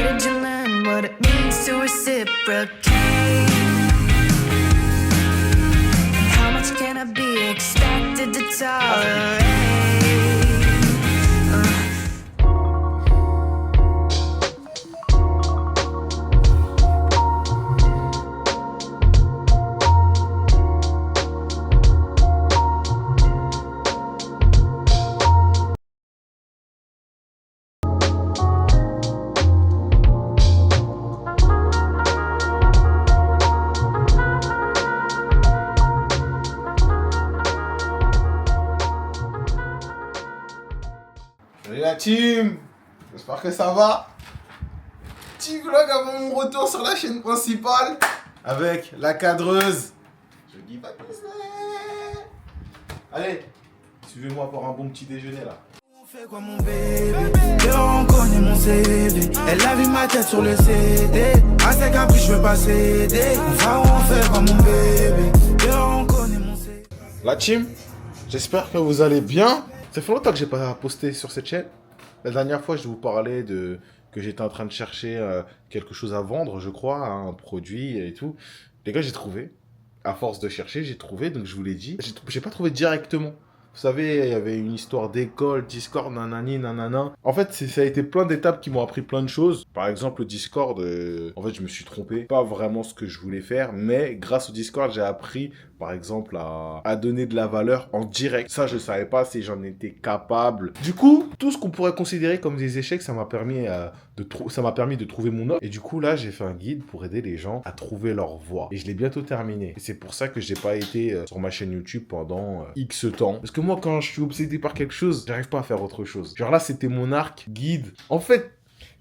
did you learn what it means to reciprocate? And how much can I be expected to tolerate? Salut la team, j'espère que ça va. Petit vlog avant mon retour sur la chaîne principale avec la cadreuse. Je dis pas tout ça. Allez, suivez-moi pour un bon petit déjeuner là. On fait quoi mon bébé? On connaît mon CV. Elle a vu ma tête sur le CD. À ses caprices je veux pas céder. On va où on fait quoi mon bébé? On connaît mon CV. La team, j'espère que vous allez bien. Ça fait longtemps que j'ai pas posté sur cette chaîne. La dernière fois, je vous parlais de que j'étais en train de chercher quelque chose à vendre, je crois, un produit et tout. Les gars, j'ai trouvé. À force de chercher, j'ai trouvé, donc je vous l'ai dit. J'ai pas trouvé directement. Vous savez, il y avait une histoire d'école, Discord, nanani, nanana. En fait, ça a été plein d'étapes qui m'ont appris plein de choses. Par exemple, le Discord, en fait, je me suis trompé. Pas vraiment ce que je voulais faire, mais grâce au Discord, j'ai appris, par exemple, à donner de la valeur en direct. Ça, je savais pas si j'en étais capable. Du coup, tout ce qu'on pourrait considérer comme des échecs, ça m'a permis, de trouver mon offre. Et du coup, là, j'ai fait un guide pour aider les gens à trouver leur voie. Et je l'ai bientôt terminé. Et c'est pour ça que j'ai pas été sur ma chaîne YouTube pendant X temps. Parce que moi, quand je suis obsédé par quelque chose, j'arrive pas à faire autre chose. Genre là, c'était mon arc guide. En fait,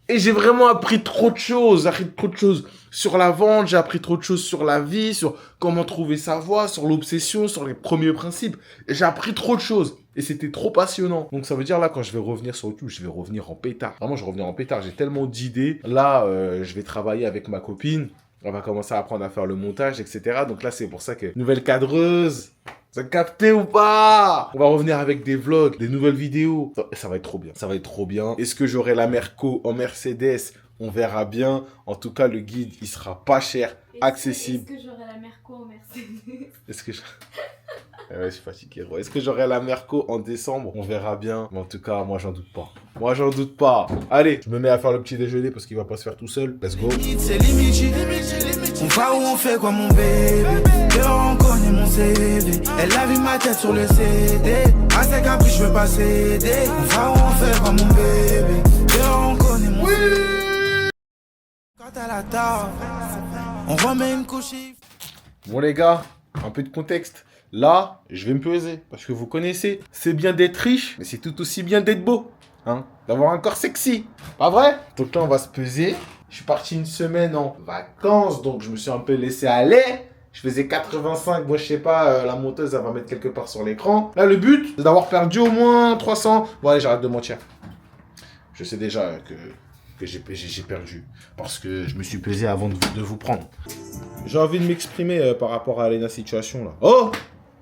et j'ai vraiment appris trop de choses. Sur la vente, j'ai appris trop de choses sur la vie, sur comment trouver sa voie, sur l'obsession, sur les premiers principes. Et j'ai appris trop de choses. Et c'était trop passionnant. Donc ça veut dire là, quand je vais revenir sur YouTube, je vais revenir en pétard. Vraiment, je vais revenir en pétard. J'ai tellement d'idées. Là, je vais travailler avec ma copine. On va commencer à apprendre à faire le montage, etc. Donc là, c'est pour ça que nouvelle cadreuse. Vous avez capté ou pas? On va revenir avec des vlogs, des nouvelles vidéos. Ça va être trop bien. Ça va être trop bien. Est-ce que j'aurai la Merco en Mercedes? On verra bien. En tout cas, le guide, il sera pas cher, accessible. Est-ce que j'aurai la Merco en Mercedes? Est-ce que je... Ouais, je suis fatigué, gros. Est-ce que j'aurai la Merco en décembre? On verra bien. Mais en tout cas, moi, j'en doute pas. Moi, j'en doute pas. Allez, je me mets à faire le petit déjeuner parce qu'il va pas se faire tout seul. Let's go. C'est limite, on va où on fait quoi mon bébé? On connaît mon CV. Elle a vu ma tête sur le CD. À ses caprices je veux pas céder. On va où on fait quoi mon bébé? On connaît mon CV. Quand t'as la table, on remet une couche. Bon, les gars, un peu de contexte. Là, je vais me peser. Parce que vous connaissez, c'est bien d'être riche, mais c'est tout aussi bien d'être beau. Hein, d'avoir un corps sexy. Pas vrai? Donc là, on va se peser. Je suis parti une semaine en vacances, donc je me suis un peu laissé aller. Je faisais 85, moi je sais pas, la monteuse elle va mettre quelque part sur l'écran. Là, le but, c'est d'avoir perdu au moins 300. Bon, allez, j'arrête de mentir. Je sais déjà que j'ai perdu. Parce que je me suis pesé avant de vous prendre. J'ai envie de m'exprimer par rapport à la situation là. Oh!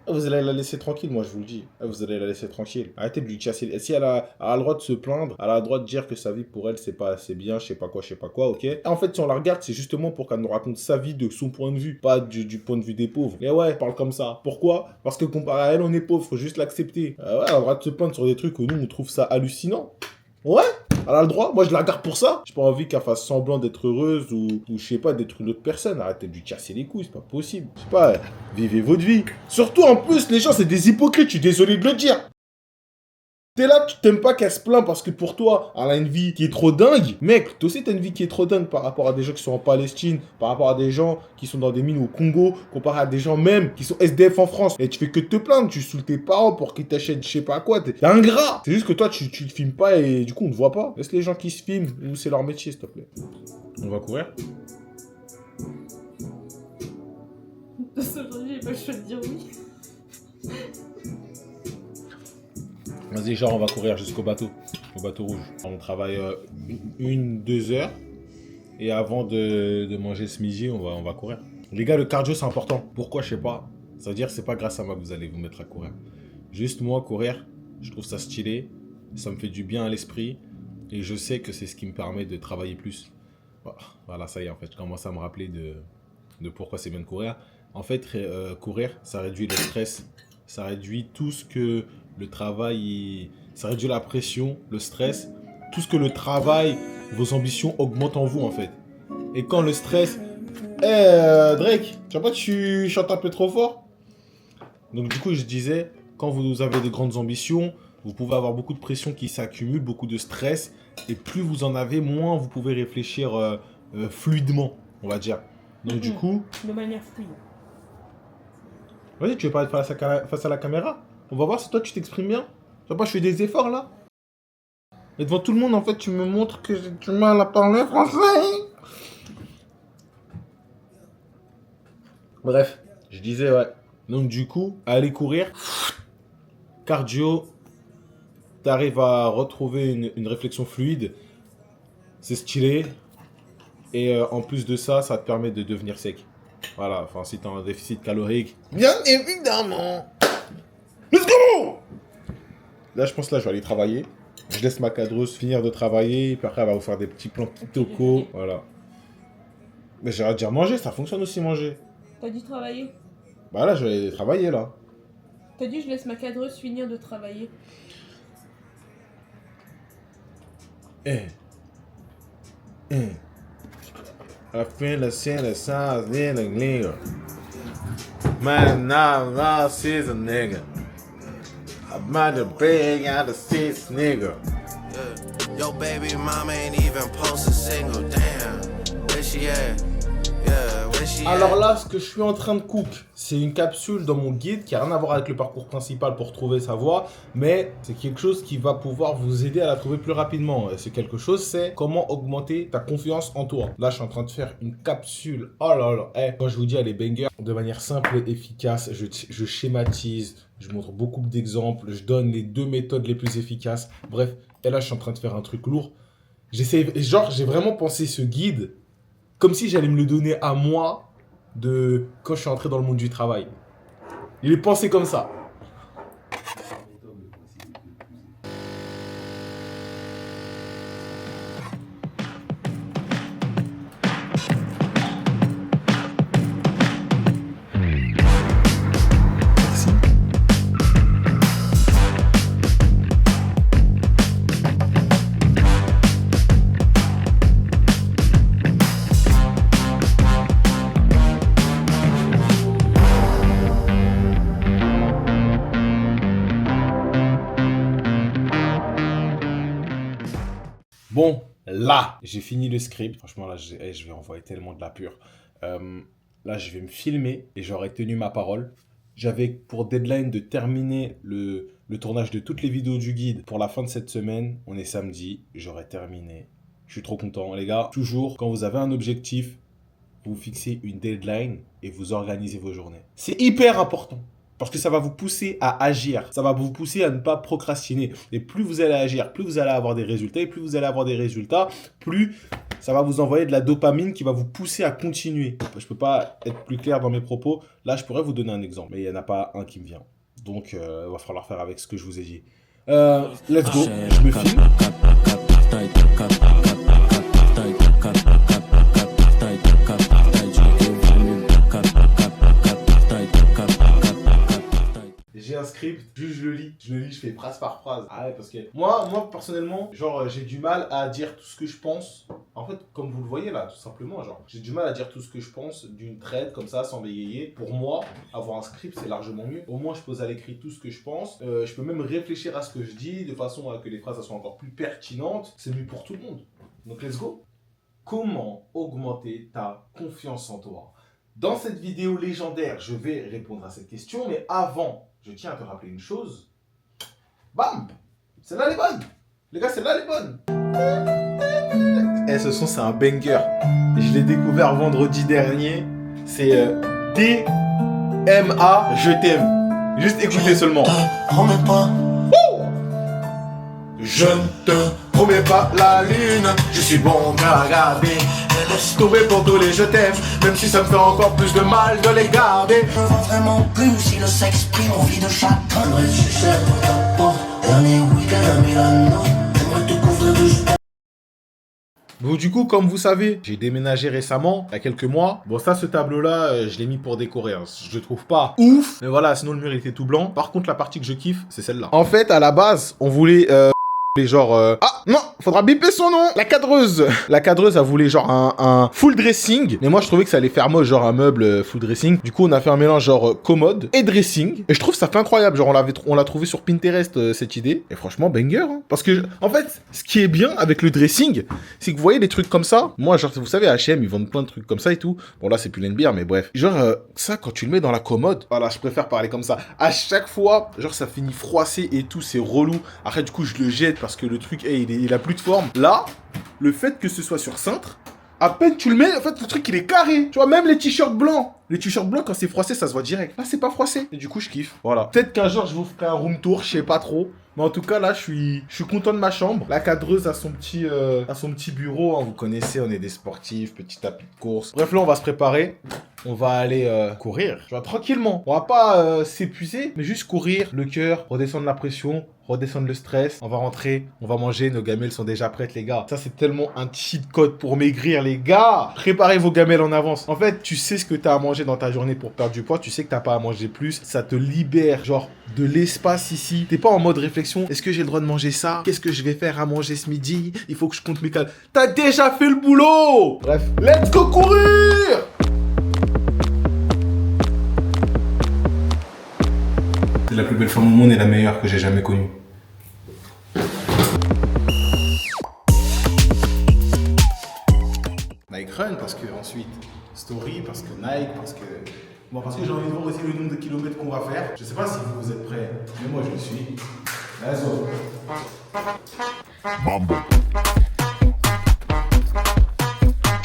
Vous allez la laisser tranquille, moi je vous le dis. Vous allez la laisser tranquille. Arrêtez de lui chasser. Si elle a le droit de se plaindre, elle a le droit de dire que sa vie pour elle c'est pas assez bien, je sais pas quoi, ok. En fait, si on la regarde, c'est justement pour qu'elle nous raconte sa vie de son point de vue, pas du point de vue des pauvres. Et ouais, elle parle comme ça. Pourquoi? Parce que comparé à elle, on est pauvre, faut juste l'accepter. Ouais, elle a le droit de se plaindre sur des trucs où nous on trouve ça hallucinant. Ouais, elle a le droit. Moi, je la garde pour ça. J'ai pas envie qu'elle fasse semblant d'être heureuse ou je sais pas, d'être une autre personne. Arrêtez de lui casser les couilles, c'est pas possible. Je sais pas, vivez votre vie. Surtout, en plus, les gens, c'est des hypocrites. Je suis désolé de le dire. T'es là, tu t'aimes pas qu'elle se plaint parce que pour toi, elle a une vie qui est trop dingue. Mec, toi aussi t'as une vie qui est trop dingue par rapport à des gens qui sont en Palestine, par rapport à des gens qui sont dans des mines au Congo, comparé à des gens même qui sont SDF en France. Et tu fais que te plaindre, tu saoules tes parents pour qu'ils t'achètent je sais pas quoi. T'es ingrat. C'est juste que toi, tu te filmes pas et du coup on te voit pas. Laisse les gens qui se filment, ou c'est leur métier s'il te plaît. On va courir. Aujourd'hui, j'ai pas le choix de dire oui. Vas-y, genre, on va courir jusqu'au bateau, au bateau rouge. On travaille 1-2 heures. Et avant de manger ce midi, on va courir. Les gars, le cardio, c'est important. Pourquoi, je sais pas. Ça veut dire que c'est pas grâce à moi que vous allez vous mettre à courir. Juste moi, courir, je trouve ça stylé. Ça me fait du bien à l'esprit. Et je sais que c'est ce qui me permet de travailler plus. Voilà, ça y est, en fait, je commence à me rappeler de pourquoi c'est bien de courir. En fait, courir, ça réduit le stress, ça réduit tout ce que le travail... Ça réduit la pression, le stress, tout ce que le travail, vos ambitions augmentent en vous, en fait. Et quand le stress... Drake, tu vois pas que tu chantes un peu trop fort? Donc du coup, je disais, quand vous avez de grandes ambitions, vous pouvez avoir beaucoup de pression qui s'accumule, beaucoup de stress. Et plus vous en avez, moins vous pouvez réfléchir fluidement, on va dire. Donc du coup... De manière fluide. Vas-y, tu veux parler face à la caméra? On va voir si toi tu t'exprimes bien. Tu vois pas, je fais des efforts là. Et devant tout le monde, en fait, tu me montres que j'ai du mal à parler français. Bref, je disais, ouais. Donc du coup, aller courir, cardio, t'arrives à retrouver une réflexion fluide. C'est stylé. Et en plus de ça, ça te permet de devenir sec. Voilà, enfin, si t'as un déficit calorique. Bien évidemment. Let's go! Là, je pense là, je vais aller travailler. Je laisse ma cadreuse finir de travailler. Puis après, elle va vous faire des petits plans kitoko. Voilà. Mais j'arrête de dire manger, ça fonctionne aussi manger. T'as dit travailler? Bah là, je vais aller travailler là. T'as dit je laisse ma cadreuse finir de travailler. I feel the same sounds in a nigga. Man, now lost is a nigga. I'm about to bring out the six nigga. Yeah. Yo, baby mama ain't even post a single. Damn, where she at? Yeah, where she at? Alors là, ce que je suis en train de cook, c'est une capsule dans mon guide qui a rien à voir avec le parcours principal pour trouver sa voie, mais c'est quelque chose qui va pouvoir vous aider à la trouver plus rapidement. C'est quelque chose, c'est comment augmenter ta confiance en toi. Là, je suis en train de faire une capsule. Oh là là, quand je vous dis elle est banger, de manière simple et efficace, je schématise, je montre beaucoup d'exemples, je donne les 2 méthodes les plus efficaces. Bref, et là, je suis en train de faire un truc lourd. J'ai vraiment pensé ce guide comme si j'allais me le donner à moi de quand je suis entré dans le monde du travail. Il est pensé comme ça. Bon, là, j'ai fini le script. Franchement, là, je vais envoyer tellement de la pure. Là, je vais me filmer et j'aurai tenu ma parole. J'avais pour deadline de terminer le tournage de toutes les vidéos du guide pour la fin de cette semaine. On est samedi, j'aurai terminé. Je suis trop content, les gars. Toujours, quand vous avez un objectif, vous fixez une deadline et vous organisez vos journées. C'est hyper important. Parce que ça va vous pousser à agir. Ça va vous pousser à ne pas procrastiner. Et plus vous allez agir, plus vous allez avoir des résultats. Et plus vous allez avoir des résultats, plus ça va vous envoyer de la dopamine qui va vous pousser à continuer. Je ne peux pas être plus clair dans mes propos. Là, je pourrais vous donner un exemple. Mais il n'y en a pas un qui me vient. Donc, il va falloir faire avec ce que je vous ai dit. Let's go. Je me filme. J'ai un script, juste je le lis, je fais phrase par phrase. Ah ouais, parce que moi personnellement, genre j'ai du mal à dire tout ce que je pense. En fait, comme vous le voyez là, tout simplement, genre j'ai du mal à dire tout ce que je pense d'une traite comme ça, sans bégayer. Pour moi, avoir un script, c'est largement mieux. Au moins, je pose à l'écrit tout ce que je pense. Je peux même réfléchir à ce que je dis de façon à que les phrases soient encore plus pertinentes. C'est mieux pour tout le monde. Donc, let's go. Comment augmenter ta confiance en toi? Dans cette vidéo légendaire, je vais répondre à cette question, mais avant, je tiens à te rappeler une chose. Bam! Celle-là, elle est bonne! Les gars, celle-là, elle est bonne! Ce son, c'est un banger. Je l'ai découvert vendredi dernier. C'est DMA, je t'aime. Juste écoutez seulement. Promets pas. Je ne te promets pas la lune. Je suis bon à regarder. Laisse tomber pour tous les je t'aime. Même si ça me fait encore plus de mal de les garder. Je veux vraiment plus si le s'exprime envie de chacun. J'aimerais sucer dans ta porte. Dernier week-end à Milano. J'aimerais te couvrir de jus. Bon, du coup, comme vous savez, j'ai déménagé récemment, il y a quelques mois. Bon, ça, ce tableau-là, je l'ai mis pour décorer. Hein. Je le trouve pas ouf, mais voilà, sinon le mur il était tout blanc. Par contre, la partie que je kiffe, c'est celle-là. En fait, à la base, on voulait... les genre... Ah non, faudra biper son nom. La cadreuse. La cadreuse, elle voulait genre un full dressing. Mais moi, je trouvais que ça allait faire moche, genre un meuble full dressing. Du coup, on a fait un mélange genre commode et dressing. Et je trouve ça fait incroyable. Genre, on l'a trouvé sur Pinterest, cette idée. Et franchement, banger. Hein. Parce que, en fait, ce qui est bien avec le dressing, c'est que vous voyez des trucs comme ça. Moi, genre, vous savez, H&M, ils vendent plein de trucs comme ça et tout. Bon, là, c'est plus l'NBR, mais bref. Genre, ça, quand tu le mets dans la commode, voilà, je préfère parler comme ça. À chaque fois, genre, ça finit froissé et tout. C'est relou. Après, du coup, je le jette parce que le truc, il a plus de forme. Là, le fait que ce soit sur cintre, à peine tu le mets, en fait, le truc, il est carré. Tu vois, même les t-shirts blancs. Les t-shirts blancs, quand c'est froissé, ça se voit direct. Là, c'est pas froissé. Et du coup, je kiffe. Voilà. Peut-être qu'un jour, je vous ferai un room tour, je sais pas trop. Mais en tout cas, là, je suis content de ma chambre. La cadreuse a son petit bureau. Hein. Vous connaissez, on est des sportifs, petit tapis de course. Bref, là, on va se préparer. On va aller courir. Tu vois, tranquillement. On va pas s'épuiser, mais juste courir, le cœur, redescendre la pression, redescendre le stress. On va rentrer, on va manger. Nos gamelles sont déjà prêtes, les gars. Ça, c'est tellement un cheat code pour maigrir, les gars. Préparez vos gamelles en avance. En fait, tu sais ce que tu as à manger dans ta journée pour perdre du poids. Tu sais que t'as pas à manger plus. Ça te libère, genre, de l'espace ici. T'es pas en mode réflexion. Est-ce que j'ai le droit de manger ça? Qu'est-ce que je vais faire à manger ce midi? Il faut que je compte mes calories. T'as déjà fait le boulot! Bref, let's go courir! C'est la plus belle femme au monde et la meilleure que j'ai jamais connue. Nike Run parce que ensuite Story parce que Nike parce que bon parce que j'ai envie de voir aussi le nombre de kilomètres qu'on va faire. Je sais pas si vous êtes prêts, mais moi je le suis. Let's go. Mambo.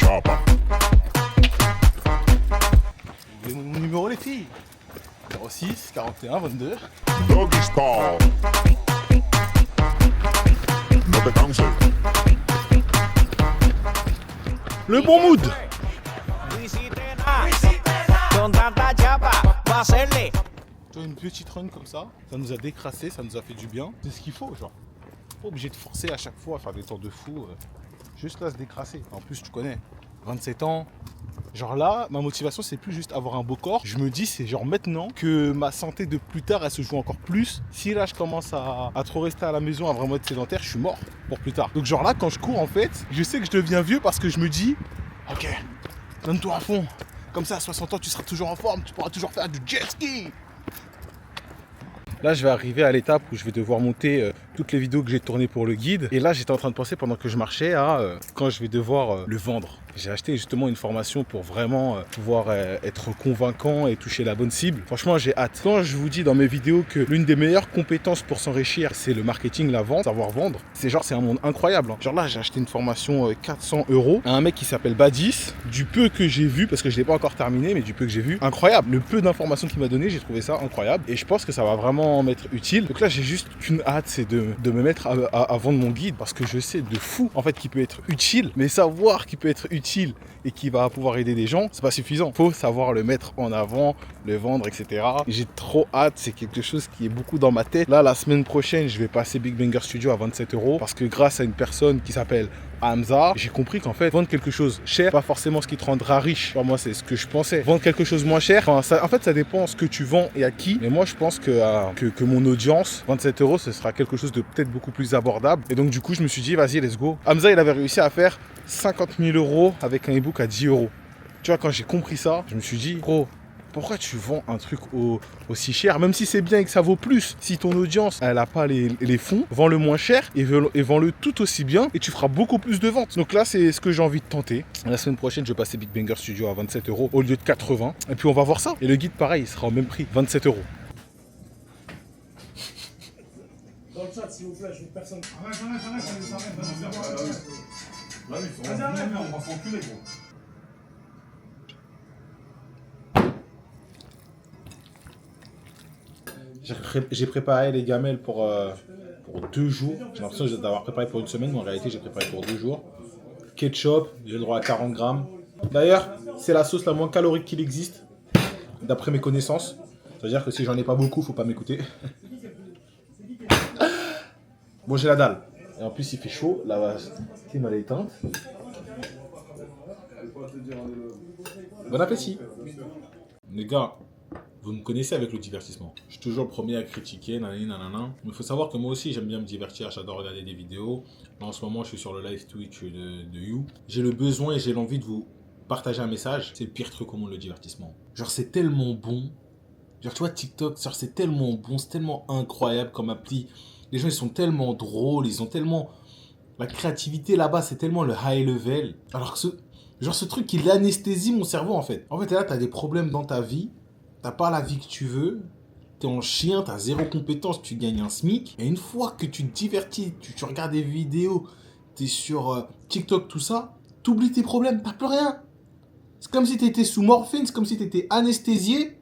Chopper. Vous voulez mon numéro les filles? 06 41 22. Doggy style. No te canses. Le bon mood. Tu vois, une petite run comme ça nous a décrassé, ça nous a fait du bien. C'est ce qu'il faut, genre. Pas obligé de forcer à chaque fois à faire des temps de fou. Juste là, se décrasser. En plus, tu connais, 27 ans. Genre là, ma motivation, c'est plus juste avoir un beau corps. Je me dis, c'est genre maintenant que ma santé de plus tard, elle se joue encore plus. Si là, je commence à trop rester à la maison, à vraiment être sédentaire, je suis mort pour plus tard. Donc genre là, quand je cours, en fait, je sais que je deviens vieux parce que je me dis, ok, donne-toi à fond. Comme ça, à 60 ans, tu seras toujours en forme, tu pourras toujours faire du jet ski. Là, je vais arriver à l'étape où je vais devoir monter toutes les vidéos que j'ai tournées pour le guide. Et là, j'étais en train de penser pendant que je marchais à quand je vais devoir le vendre. J'ai acheté justement une formation pour vraiment pouvoir être convaincant et toucher la bonne cible. Franchement, j'ai hâte. Quand je vous dis dans mes vidéos que l'une des meilleures compétences pour s'enrichir, c'est le marketing, la vente, savoir vendre, c'est un monde incroyable. Hein. Genre là, j'ai acheté une formation 400 € à un mec qui s'appelle Badis. Du peu que j'ai vu, parce que je ne l'ai pas encore terminé, mais du peu que j'ai vu, incroyable. Le peu d'informations qu'il m'a donné, j'ai trouvé ça incroyable. Et je pense que ça va vraiment m'être utile. Donc là, j'ai juste qu'une hâte, c'est de me mettre à vendre mon guide, parce que je sais de fou, en fait, qu'il peut être utile. Mais savoir qu'il peut être utile et qui va pouvoir aider des gens, c'est pas suffisant. Faut savoir le mettre en avant, le vendre, etc. J'ai trop hâte, c'est quelque chose qui est beaucoup dans ma tête. Là, la semaine prochaine, je vais passer Big Banger Studio à 27 € parce que grâce à une personne qui s'appelle Hamza, j'ai compris qu'en fait, vendre quelque chose cher, pas forcément ce qui te rendra riche. Enfin, moi, c'est ce que je pensais. Vendre quelque chose moins cher, en fait, ça dépend ce que tu vends et à qui. Mais moi, je pense que mon audience, 27 €, ce sera quelque chose de peut-être beaucoup plus abordable. Et donc, du coup, je me suis dit, vas-y, let's go. Hamza, il avait réussi à faire 50 000 € avec un e-book à 10 €. Tu vois, quand j'ai compris ça, je me suis dit, gros, pourquoi tu vends un truc aussi cher, même si c'est bien et que ça vaut plus? Si ton audience, elle n'a pas les fonds, vends-le moins cher et vends-le tout aussi bien et tu feras beaucoup plus de ventes. Donc là, c'est ce que j'ai envie de tenter. La semaine prochaine, je vais passer Big Banger Studio à 27 € au lieu de 80. Et puis on va voir ça. Et le guide, pareil, il sera au même prix, 27 €. Dans le chat, s'il vous plaît, je veux personne. On va s'enculer, gros. J'ai préparé les gamelles pour 2 jours. J'ai l'impression d'avoir préparé pour une semaine, mais en réalité, j'ai préparé pour 2 jours. Ketchup, j'ai le droit à 40 grammes. D'ailleurs, c'est la sauce la moins calorique qu'il existe, d'après mes connaissances. C'est-à-dire que si j'en ai pas beaucoup, faut pas m'écouter. Bon, j'ai la dalle. Et en plus, il fait chaud. La clim, elle est éteinte. Bon appétit. Les gars, vous me connaissez avec le divertissement. Je suis toujours le premier à critiquer, nanana. Mais il faut savoir que moi aussi, j'aime bien me divertir, j'adore regarder des vidéos. Là, en ce moment, je suis sur le live Twitch de You. J'ai le besoin et j'ai l'envie de vous partager un message. C'est le pire truc au monde, le divertissement. Genre, c'est tellement bon. Genre, tu vois, TikTok, c'est tellement bon, c'est tellement incroyable comme appli. Les gens, ils sont tellement drôles, ils ont tellement... La créativité là-bas, c'est tellement le high level. Alors que ce truc, il anesthésie mon cerveau, en fait. En fait, là, t'as des problèmes dans ta vie. T'as pas la vie que tu veux. T'es en chien, t'as zéro compétence, tu gagnes un SMIC. Et une fois que tu te divertis, tu regardes des vidéos, t'es sur TikTok, tout ça, t'oublies tes problèmes, t'as plus rien. C'est comme si t'étais sous morphine, c'est comme si t'étais anesthésié.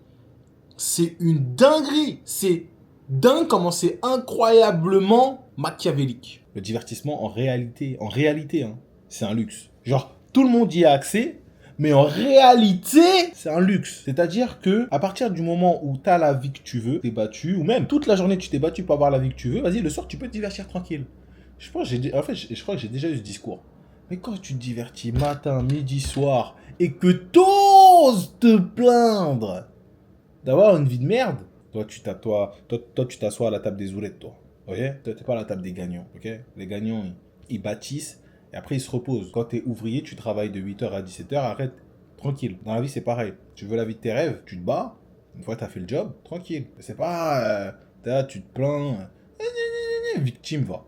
C'est une dinguerie. C'est dingue comment c'est incroyablement machiavélique. Le divertissement, en réalité, hein, c'est un luxe. Genre, tout le monde y a accès, mais en réalité, c'est un luxe. C'est-à-dire que, à partir du moment où t'as la vie que tu veux, t'es battu, ou même toute la journée tu t'es battu pour avoir la vie que tu veux, vas-y, le soir, tu peux te divertir tranquille. Je crois que j'ai déjà eu ce discours. Mais quand tu te divertis matin, midi, soir, et que t'oses te plaindre d'avoir une vie de merde, toi, tu t'assois à la table des oulettes, toi. Ok? Toi, t'es pas à la table des gagnants, ok? Les gagnants, ils bâtissent, et après, ils se reposent. Quand t'es ouvrier, tu travailles de 8h à 17h, arrête, tranquille. Dans la vie, c'est pareil. Tu veux la vie de tes rêves, tu te bats, une fois que t'as fait le job, tranquille. C'est pas, t'es là, tu te plains, victime, va.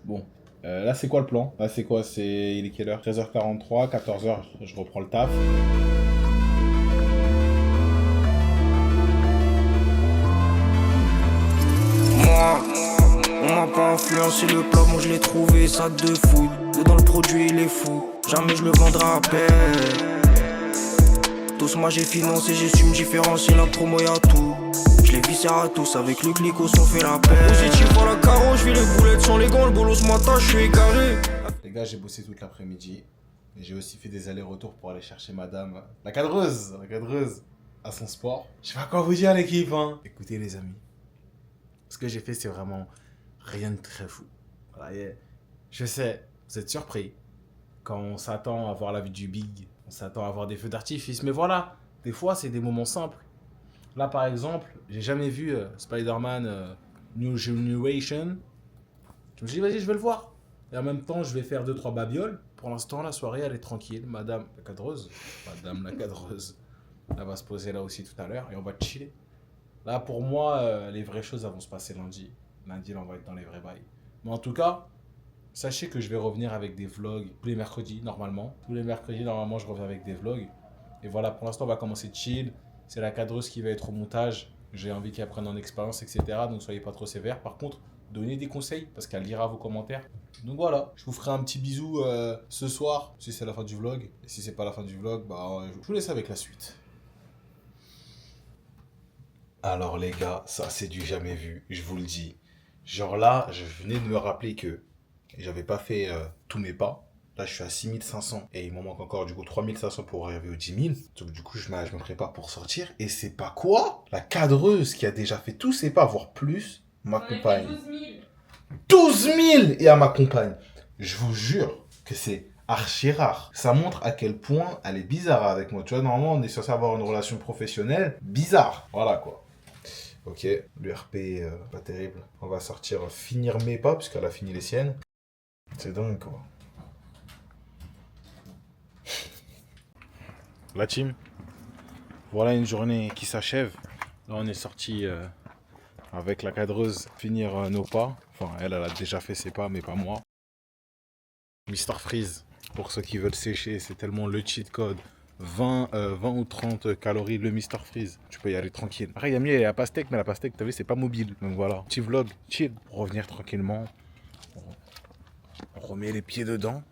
Bon. Là, c'est quoi le plan? Là, c'est quoi? Il est quelle heure? 13h43, 14h, je reprends le taf. On m'a pas influencé le plat, moi je l'ai trouvé ça de fou. Dedans le produit il est fou, jamais je le vendrai à peine. Tous moi j'ai financé, j'ai su me différencier, la promo y'a tout. Je les viscère à tous, avec le clic on fait la paix. Positif à la carreau, je vis les boulettes sans les gants, le boulot ce matin je suis égaré. Les gars, j'ai bossé toute l'après-midi. Et j'ai aussi fait des allers-retours pour aller chercher madame, la cadreuse, à son sport. Je sais pas quoi vous dire l'équipe, hein. Écoutez les amis, ce que j'ai fait c'est vraiment rien de très fou. Voilà, je sais, vous êtes surpris. Quand on s'attend à voir la vie du big, on s'attend à voir des feux d'artifice. Mais voilà, des fois c'est des moments simples. Là par exemple, j'ai jamais vu Spider-Man New Generation. Je me suis dit vas-y je vais le voir. Et en même temps je vais faire 2-3 babioles. Pour l'instant la soirée elle est tranquille. Madame la cadreuse, elle va se poser là aussi tout à l'heure et on va chiller. Là pour moi les vraies choses elles vont se passer lundi. Lundi là on va être dans les vrais bails. Mais en tout cas, sachez que je vais revenir avec des vlogs tous les mercredis normalement. Tous les mercredis normalement je reviens avec des vlogs. Et voilà, pour l'instant on va commencer chill. C'est la cadreuse qui va être au montage. J'ai envie qu'elle prenne en expérience, etc. Donc soyez pas trop sévères. Par contre, donnez des conseils parce qu'elle lira vos commentaires. Donc voilà, je vous ferai un petit bisou ce soir si c'est la fin du vlog. Et si c'est pas la fin du vlog, bah je vous laisse avec la suite. Alors les gars, ça c'est du jamais vu, je vous le dis. Genre là, je venais de me rappeler que j'avais pas fait tous mes pas. Là, je suis à 6500 et il m'en manque encore du coup 3500 pour arriver aux 10 000. Donc du coup, je me prépare pour sortir. Et c'est pas quoi? La cadreuse qui a déjà fait tous ses pas, voire plus, m'accompagne. 12 000 et elle m'accompagne. Je vous jure que c'est archi rare. Ça montre à quel point elle est bizarre avec moi. Tu vois, normalement, on est censé avoir une relation professionnelle bizarre. Voilà quoi. Ok, l'URP, pas terrible. On va sortir, finir mes pas, puisqu'elle a fini les siennes. C'est dingue quoi. La team, voilà une journée qui s'achève. Là on est sorti avec la cadreuse finir nos pas. Enfin elle a déjà fait ses pas mais pas moi. Mr Freeze, pour ceux qui veulent sécher, c'est tellement le cheat code. 20 ou 30 calories le Mr Freeze. Tu peux y aller tranquille. Après il y a mieux, il y a la pastèque, mais la pastèque t'as vu c'est pas mobile. Donc voilà, petit vlog chill pour revenir tranquillement. On remet les pieds dedans.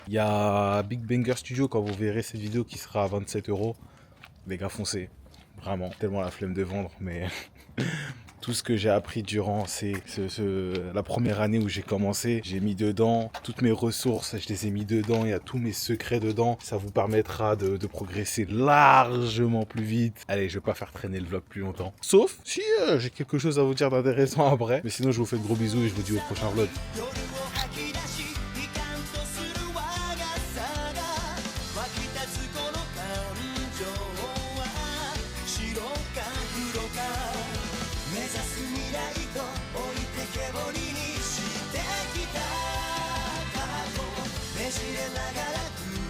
Il y a Big Banger Studio quand vous verrez cette vidéo qui sera à 27 €. Les gars, foncez. Vraiment, tellement la flemme de vendre, mais tout ce que j'ai appris durant la première année où j'ai commencé, j'ai mis dedans toutes mes ressources, je les ai mis dedans, il y a tous mes secrets dedans. Ça vous permettra de progresser largement plus vite. Allez, je vais pas faire traîner le vlog plus longtemps. Sauf si j'ai quelque chose à vous dire d'intéressant après. Mais sinon, je vous fais de gros bisous et je vous dis au prochain vlog. la galaxie.